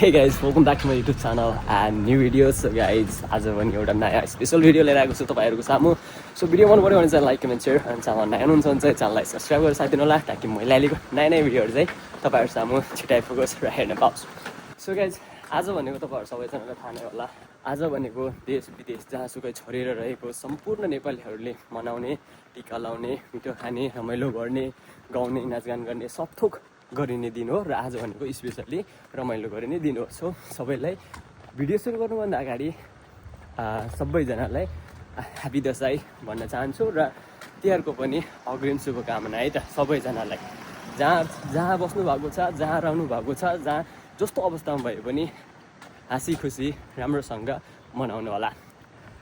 Hey guys, welcome back to my YouTube channel and new videos. So guys, आज पनि एउटा नयाँ special video लिएर आएको छु तपाईहरुको सामु. सो भिडियो मन पर्यो भने चाहिँ लाइक कमेन्ट शेयर अनि च्यानल नयाँ हुनुहुन्छ भने चाहिँ च्यानललाई सब्स्क्राइब गरेर साथ दिनु होला ताकि मैले हालेको नयाँ भिडियोहरु चाहिँ तपाईहरु सामु छिटै फोकस र हेर्न पाओस्. सो गाइज, आज भनेको तपाईहरु सबैजनालाई थाहा नै होला. आज भनेको देश विदेश जहाँसुकै छरिएर रहेको सम्पूर्ण नेपालीहरूले मनाउने, टीका लाउने, मिठो खाने, रमाइलो गर्ने, गाउने, नाचगान गर्ने सबथोक गरिने दिन हो र आज भनेको स्पेशली रमाइलो गरिने दिन हो. सो सबैलाई भिडियो सुरु गर्नुभन्दा अगाडि सबैजनालाई ह्यापी दसैँ भन्न चाहन्छु र तिहारको पनि अग्रिम शुभकामना है त सबैजनालाई. जहाँ बस्नु भएको छ, जहाँ रहनु भएको छ, जहाँ जस्तो अवस्थामा भए पनि हाँसी खुसी राम्रोसँग मनाउनु होला.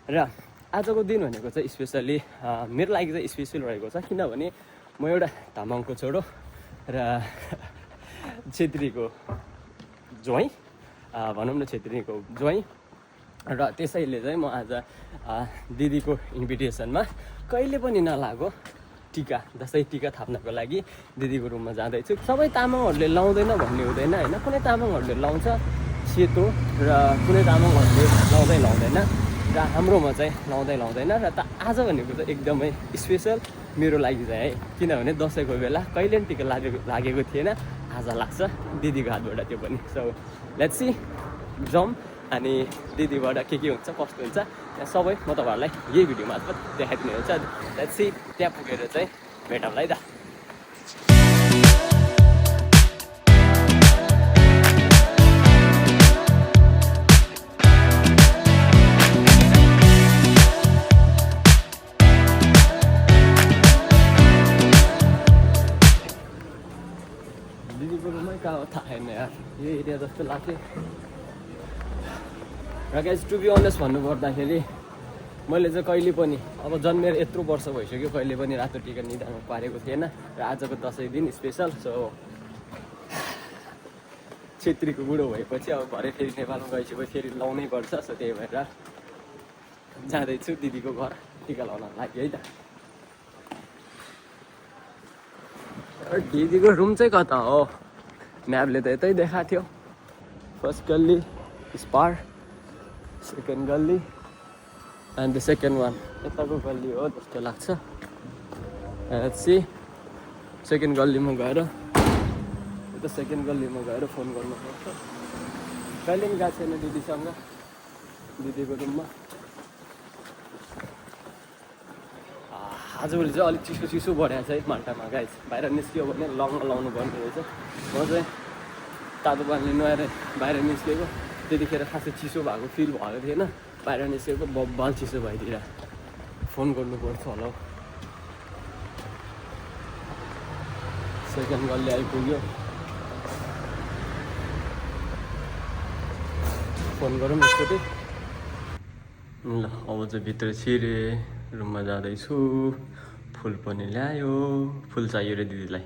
र आजको दिन भनेको चाहिँ स्पेसली मेरो लागि चाहिँ स्पेसल रहेको छ किनभने म एउटा तामाङको छोरो र छेत्रीको ज्वाइँ भनौँ न, छेत्रीको ज्वाइँ. र त्यसैले चाहिँ म आज दिदीको इन्भिटेसनमा कहिले पनि नलागो टिका, दसैँ टिका थाप्नको लागि दिदीको रुममा जाँदैछु. सबै तामाङहरूले लाउँदैन भन्ने हुँदैन होइन, कुनै तामाङहरूले लाउँछ सेतो र कुनै तामाङहरूले लाउँदैन र हाम्रोमा चाहिँ लाउँदैन. र आज भनेको चाहिँ एकदमै स्पेसल मेरो लागि चाहिँ है, किनभने दसैँको बेला कहिले पनि टिका लागेको थिएन, आज लाग्छ दिदीको हातबाट त्यो पनि. सो लेट्स सी जम अनि दिदीबाट के हुन्छ कस्तो हुन्छ त्यहाँ सबै म तपाईँहरूलाई यही भिडियो मार्फत देखाइदिने हुन्छ. लेट्स सी त्यहाँ पुगेर चाहिँ भेटौँला है त. दिदीको रुममै कहाँ हो थाहा छैन यार, यो एरिया जस्तो लाग्थ्यो. र गाइस, टु बी अनेस्ट भन्नुपर्दाखेरि मैले चाहिँ कहिले पनि अब जन्मेर यत्रो वर्ष भइसक्यो कहिले पनि रातो टिका निधारमा पारेको थिएन र आजको दसैँ दिन स्पेसल. सो छेत्रीको बुढो भएपछि अब भरे फेरि नेपालमा गइसकेपछि फेरि लाउनै पर्छ. सो त्यही भएर जाँदैछु दिदीको घर टिका लाउन लागि है त. दिदीको रुम चाहिँ कता हो, म्यापले त यतै देखाएको थियो. फर्स्ट गल्ली स्पार, सेकेन्ड गल्ली एन्ड द सेकेन्ड वान यताको गल्ली हो जस्तो लाग्छ. सेकेन्ड गल्लीमा गएर यता सेकेन्ड गल्लीमा गएर फोन गर्नुपर्छ. कहिले पनि गएको छैन दिदीसँग दिदीको रुममा. आजभोलि चाहिँ अलिक चिसो बढाएको छ है माल्टामा गाइस. बाहिर निस्क्यो भने लाउनु पर्ने रहेछ. म चाहिँ तातो पानीले नुहाएर बाहिर निस्केको, त्यतिखेर खासै चिसो भएको फिल भएको थिएन. बाहिर निस्केको बब्बाल चिसो भइदिएर फोन गर्नुपर्छ होला हौ. सेकेन्ड गल्ली आइपुग्यो, फोन गरौँ एकचोटि. ल अब चाहिँ भित्र छिरे रुममा जाँदैछु. फुल पनि ल्यायो, फुल चाहियो रे दिदीलाई.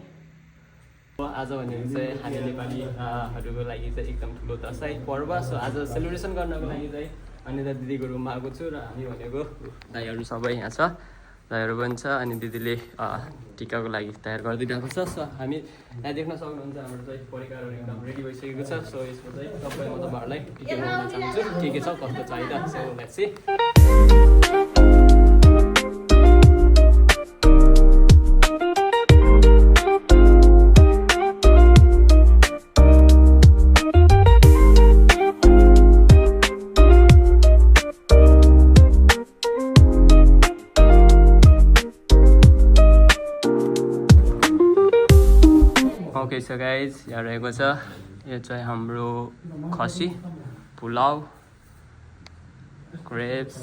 आज भनेको चाहिँ हामी नेपालीहरूको लागि चाहिँ एकदम ठुलो दसैँ पर्व. सो आज सेलिब्रेसन गर्नको लागि चाहिँ अनि त दिदीको रुममा आएको छु र हामी भनेको दाइहरू सबै यहाँ छ, दाइहरू पनि छ अनि दिदीले टिकाको लागि तयार गरिदिइरहेको छ. सो हामी यहाँ देख्न सक्नुहुन्छ हाम्रो चाहिँ परिकारहरू एकदम रेडी भइसकेको छ. सो यसमा चाहिँ सबै म तपाईँहरूलाई टिका लगाउन चाहन्छु के के छ कस्तो चाहिँदा. So let's see. Okay so guys, यहाँ रहेको छ यो चाहिँ हाम्रो खसी पुलाउ क्रेप्स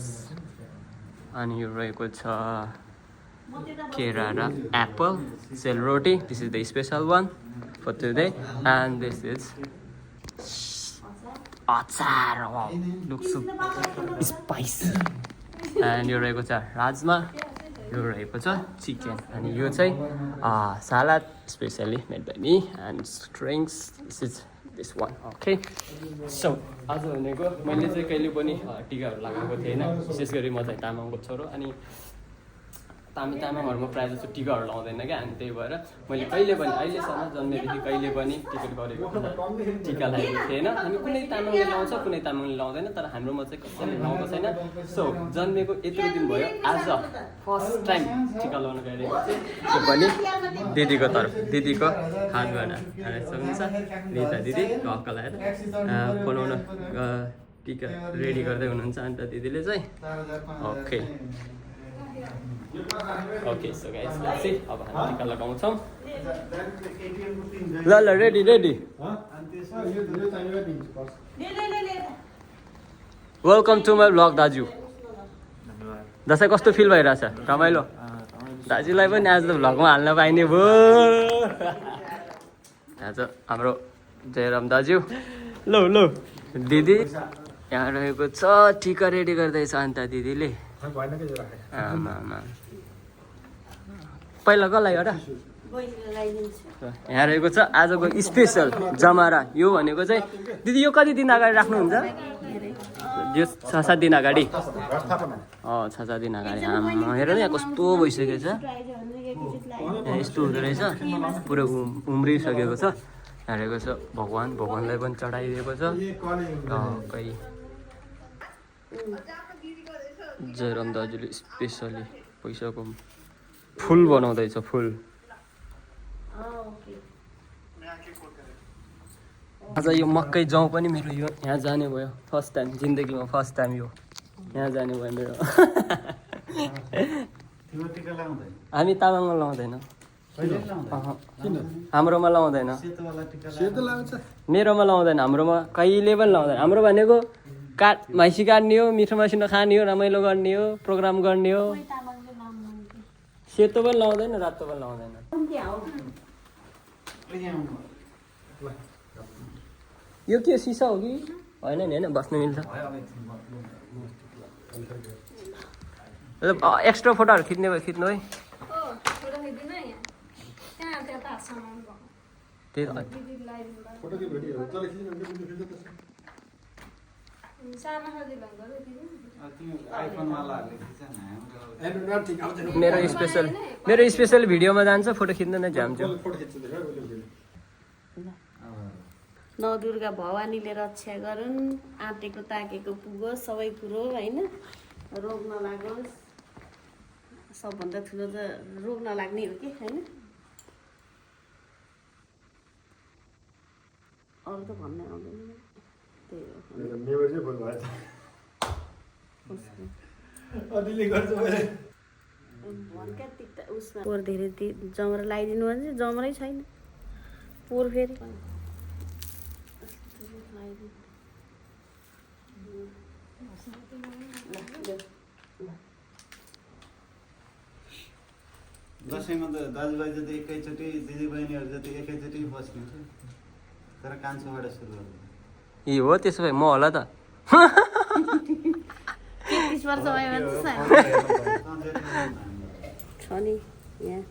अनि यो रहेको छ केरा र apple sel roti. This is the special one for today and this is achar. Wow, looks spicy. And यो रहेको छ राजमा, यो रहेको छ चिकन अनि यो चाहिँ salad specially made by me and drinks. This is this one. Okay, so आज भनेको मैले चाहिँ कहिले पनि टिकाहरू लगाएको थिएन. विशेष गरी म चाहिँ तामाङको छोरो अनि तामाङहरूमा प्रायः जस्तो टिकाहरू लाउँदैन क्या, अनि त्यही भएर मैले कहिले पनि अहिलेसम्म जन्मेदेखि कहिले पनि टिकट गरेको टिका लागेको थिएन। हामी कुनै तामाङले लाउँछ कुनै तामाङले लाउँदैन, तर हाम्रोमा चाहिँ कसैले लाउँको छैन। सो जन्मेको यत्रो दिन भयो, आज फर्स्ट टाइम टिका लाउन गइरहेको चाहिँ त्यो पनि दिदीको तर्फ, दिदीको हातबाट सक्नुहुन्छ निता दिदी ढक्क लगाएर बनाउन टिका रेडी गर्दै हुनुहुन्छ। अन्त दिदीले चाहिँ okay okay so guys let's see अब हामी टिका लगाउँछौँ। ल ल ready ready welcome to my blog दाजु। दसैँ कस्तो फिल भइरहेछ? रमाइलो? दाजुलाई पनि आज त भ्लगमा हाल्न पाइने भयो। आज हाम्रो जयराम दाजु लो लो दिदी यहाँ रहेको छ, टिका रेडी गर्दैछ अन्त दिदीले। पहिला कसलाई एउटा यहाँ रहेको छ आजको स्पेसल जमारा। यो भनेको चाहिँ दिदी यो कति दिन अगाडि राख्नुहुन्छ? यो 6-7 दिन अगाडि। 6-7 दिन अगाडि। हेर न यहाँ कस्तो भइसकेको छ, यस्तो हुँदो रहेछ, पुरो उम्रिसकेको छ। यहाँ रहेको छ भगवानलाई पनि चढाइदिएको छ। जयराम दाजुले स्पेसली पैसाको फुल बनाउँदैछ, फुल। आज यो मकै जौँ पनि मेरो यो यहाँ जाने भयो, फर्स्ट टाइम जिन्दगीमा, फर्स्ट टाइम यो यहाँ जाने भयो मेरो। हामी तामाङमा लाउँदैन, हाम्रोमा लाउँदैन, मेरोमा लाउँदैन, हाम्रोमा कहिले पनि लाउँदैन। हाम्रो भनेको माइसी काट्ने हो, मिठो मसिनो खाने हो, रमाइलो गर्ने हो, प्रोग्राम गर्ने हो। सेतो पनि लाउँदैन, रातो पनि लाउँदैन। यो के सिसा हो कि होइन? नि होइन, बस्नु मिल्छ। एक्स्ट्रा फोटोहरू खिच्ने भयो खिच्नु है। त्यही त मेरो स्पेसल भिडियोमा जान्छ, फोटो खिच्न नै जान्छु। नौ दुर्गा भवानीले रक्षा गरून्, आँटेको ताकेको पुगोस् सबै कुरो होइन, रोग नलागोस्। सबभन्दा ठुलो त रोग नलाग्ने हो कि होइन, अरू त भन्नै आउँदैन। त्यही हो उसमा पोहोर धेरै जमरा लगाइदिनु भने चाहिँ जमरै छैन, पोहोर फेरि दसैँमा त दाजुभाइ जति एकैचोटि, दिदीबहिनीहरू जति एकैचोटि बस्ने थियो, तर कान्छोबाट सुरु गर्नु। ए हो, त्यसो भए म होला त। 30 वर्ष भयो छ नि यहाँ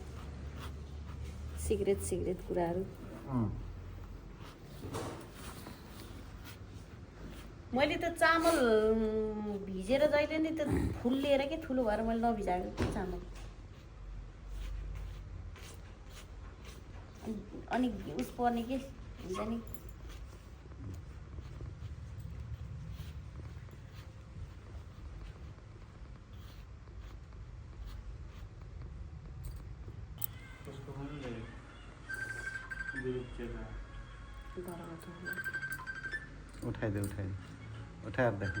सिक्रेट कुराहरू। मैले त चामल भिजेर जहिले नि त फुल लिएर के ठुलो भएर मैले नभिजाएको थिएँ चामल। अनि उस पर्ने के हुन्छ नि, उठाइदे उठाएर देख।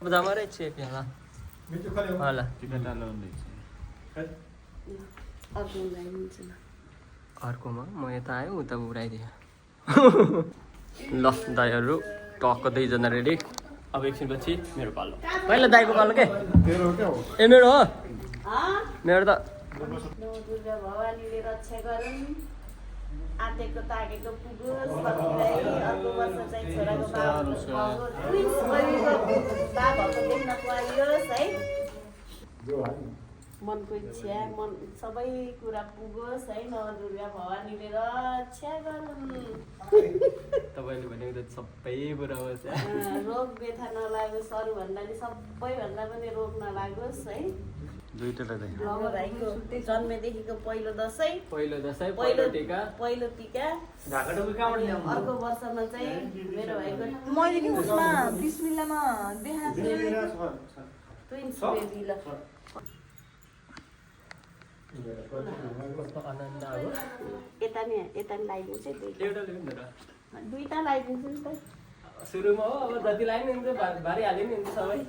जमारै चेप होला होला। अर्कोमा म यता आयो, उता उडाइदिएँ। ल दाइहरू टक्क 2जना रेडी। अब एकछिनपछि मेरो पालो, पहिला दाइको पालो के? ए मेरो हो, मेरो त। दुर्गा भवानीले रक्षा गरून्, आँटेको ताकेको पुगोस्, अर्को वर्ष चाहिँ छोराको बाबाको देख्न पाइयोस् है। मनको इच्छा मन सबै कुरा पुगोस् है नवदुर्गा भवानीले रक्षा गरून्। तपाईँले भनेको त सबै कुरा होस् रोग व्यथा नलागोस्, अरूभन्दा नि सबैभन्दा पनि रोग नलागोस् है। दुईटालाई अब भाइको जन्मेदेखिको पहिलो दसैँ, पहिलो पहिलो टिका पहिलो टिका, अर्को वर्षमा चाहिँ मेरो भाइको मैले नि उसमा बिस्मिल्लामा देखाएको ट्विन्स बेबी ल कस्तो आनन्द अब यता नि लगाइदिन्छु एउटा लेख्नु न र दुईटा लगाइदिन्छु नि त। सुरुमा हो अब जति लाइन हुन्छ भारी हाल्यो नि हुन्छ सबै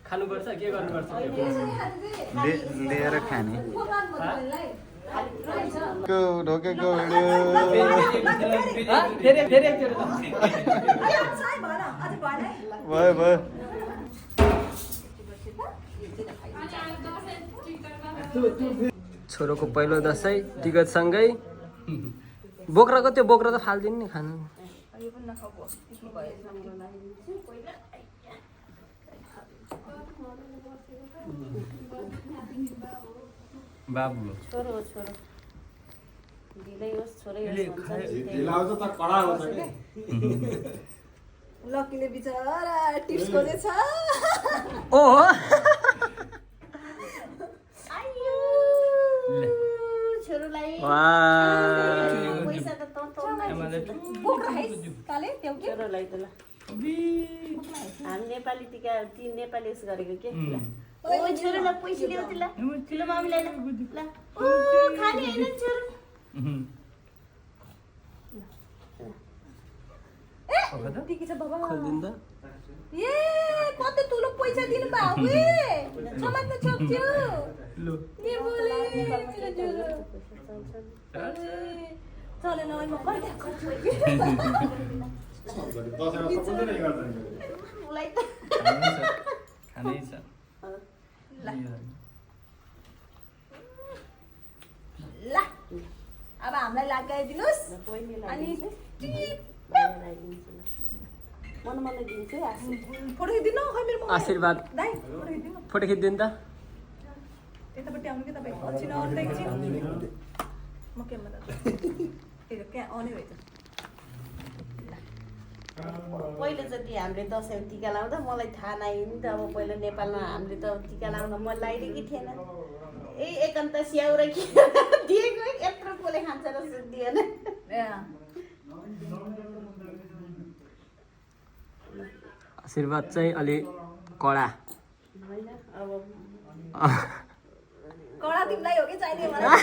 खानुपर्छ के गर्नुपर्छ लिएर खाने ढोकेको फेरि एकचोटि भयो भयो छोरोको पहिलो दसैँ टिकटसँगै बोक्राको त्यो बोक्रा त फाल्दिनु नि खानु बाबु छोरो हो छोरो ढिलै होस् छोरै होस् लकीले बिचरा टिप्स खोजेछ। ओहो छोरोलाई पैसा त बोक्रा है काले त्यो के छोरोलाई त ल हामी नेपाली टिका ती नेपाली उस गरेको के ल ओ छोरोलाई पैसा देऊ ल ठुलो मामीलाई ल ल ओ खाने हैन छोरो टिकी छ बाबा खोलिदिनु त ए कति ठुलो पैसा दिनु भयो ए समात्न सक्छु के बोले चलेन म कहिले उसलाई त खानै छ ल अब हामीलाई लगाइदिनुस् अनि मन दिन्छु फोटो खिच्दिनु खै मेरो मम्मी आशीर्वाद दाइ फोटो खिच्दिनु फोटो खिचिदिनु त यतापट्टि आउनु कि तपाईँ एकछिन आउनु एकछिन म क्यामेरा त्यो क्या आउने भएछ पहिलोचोटि हामीले दसैँ टिका लाउँदा मलाई थाहा नआयो नि त। अब पहिला नेपालमा हामीले त टिका लाउँदा म लगाइदिएकै थिएन। ए एकान्त स्याउ र के दिएको यत्रो पोले खान्छ र दिएन। आशीर्वाद चाहिँ अलि कडा होइन अब कडा तिमीलाई हो कि चाहिने मलाई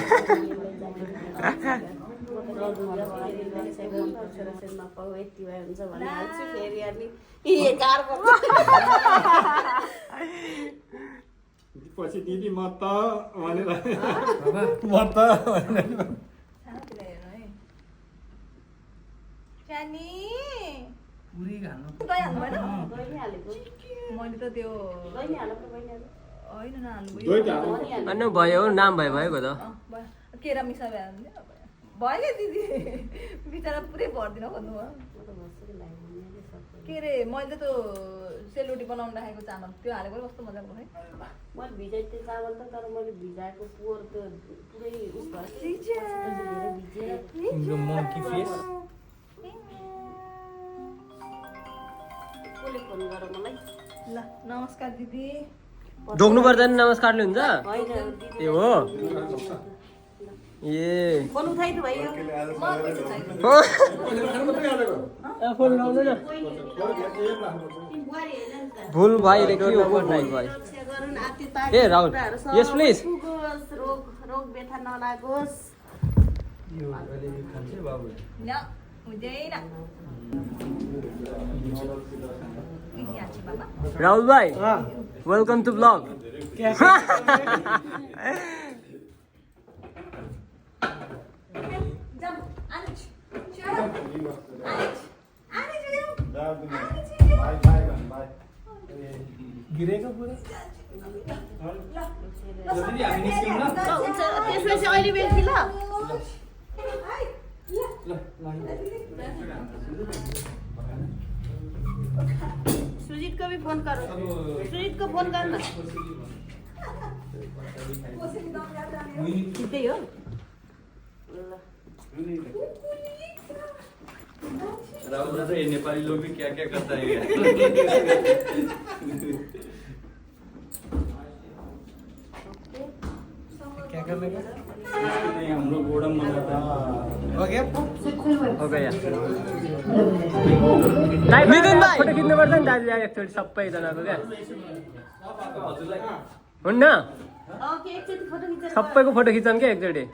नपाऊ यति भए हुन्छ भन्ने हाल्छु फेरि अनि पछि दिदी म त भनेर म त गइहाल्नु भएन मैले त त्यो होइन नहाल्नु अन्य भयो नाम भयो भएको त केरा मिसा भयो दिदी बिचरा पुरै भरिदिन खोज्नुभयो के अरे मैले त त्यो सेलरोटी बनाउनु राखेको चामल त्यो हालेको कस्तो मजाको है मैले भिजाइ त्यो चामल त तर मैले भिजाएको पोहोर त पुरै उस कसले फोन गर मलाई ल नमस्कार दिदी ढोक्नु पर्दैन नमस्कारले हुन्छ होइन दिदी ए हो ए फोन उठाइदिनु भयो फोन लाउनु न बुहारी हेर्न नि त भुल भाइ रे के हो भुल भाइ रक्षा गरून् आती ए राहुल यस प्लिज रोग व्यथा नलागोस् यो अहिले खान्छ बाबु न हुँदैन राहुल भाइ वेलकम टु ब्लग गिरेको पुरा त्यसपछि अहिले बेलुकी ल ल सुजीत को भी फोन करो सुजीत को फोन करना त्यही हो राहुल दादा ये नेपाली लोग भी क्या क्या करता है क्या करने का हम लोग गोडम बनाता हो गया मिथुन भाइ फोटो खिच्नु पर्छ नि दाजुले एकचोटि सबैजनाको क्या हुन्न एकचोटि फोटो खिचेर सबैको फोटो खिच्छन् क्या एकचोटि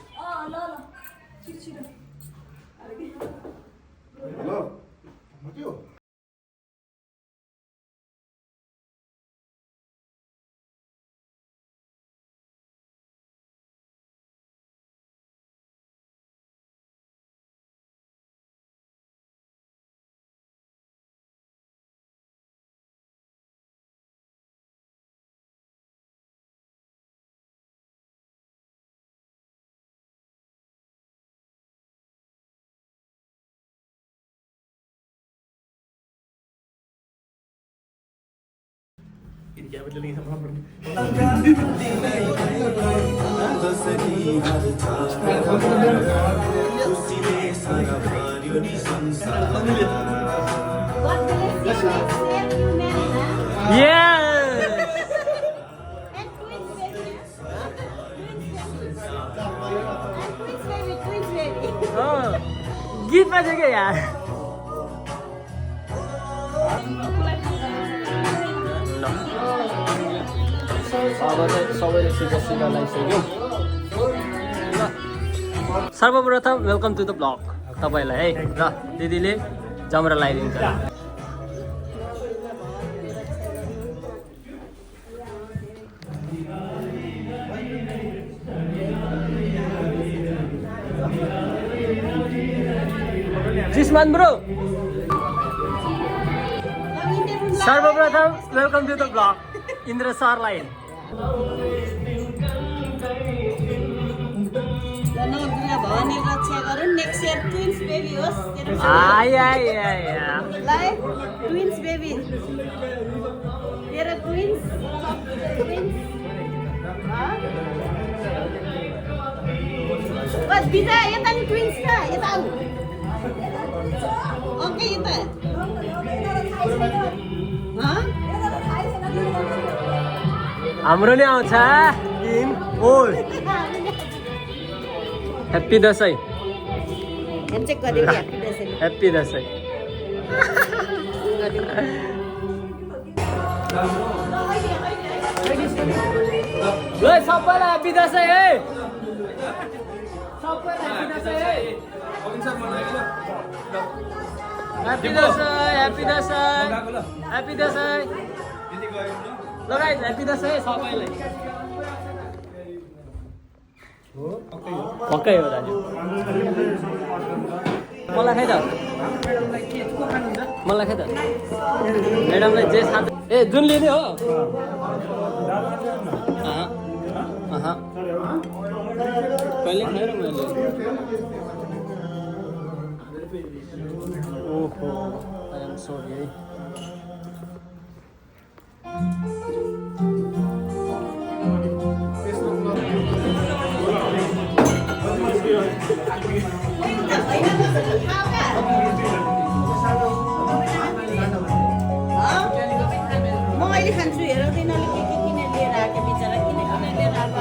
गीत बज्यो क्या यार अब चाहिँ सबैले सिका लगाइसक्यो सर्वप्रथम वेलकम टु द ब्लग तपाईँलाई है र दिदीले जमरा लगाइदिन्छ जिस्मान ब्रो सर्वप्रथम welcome to the blog Indra सरलाई नवदुर्गा भवानी रक्षा गरून् नेक्स्ट इयर ट्विन्स बेबी होस् ट्विन्स बेबी तेरो ट्विन्स बस बिजा यता नि ट्विन्स छ यता आऊ ओके यता हाम्रो नि आउँछ इन ओल ह्याप्पी दसैँ ह्यान्डसेक गर्यो कि ह्याप्पी दसैँ ह्याप्पी दसैँ ल सबैलाई ह्याप्पी दसैँ है सबैलाई ह्याप्पी दसैँ है happy Dashain happy Dashain happy Dashain ल गाइस ह्याप्पी दसैँ सबैलाई पक्कै हो दाजु मलाई खाइ त मलाई खाइ त म्याडमलाई जे साथ ए जुन लिने हो कहिले खाएर मैले ओहो आई एम सरी है म अहिले खान्छु हेर तिनीहरूले के किनेर लिएर आएको बिचरा किन लिएर आएको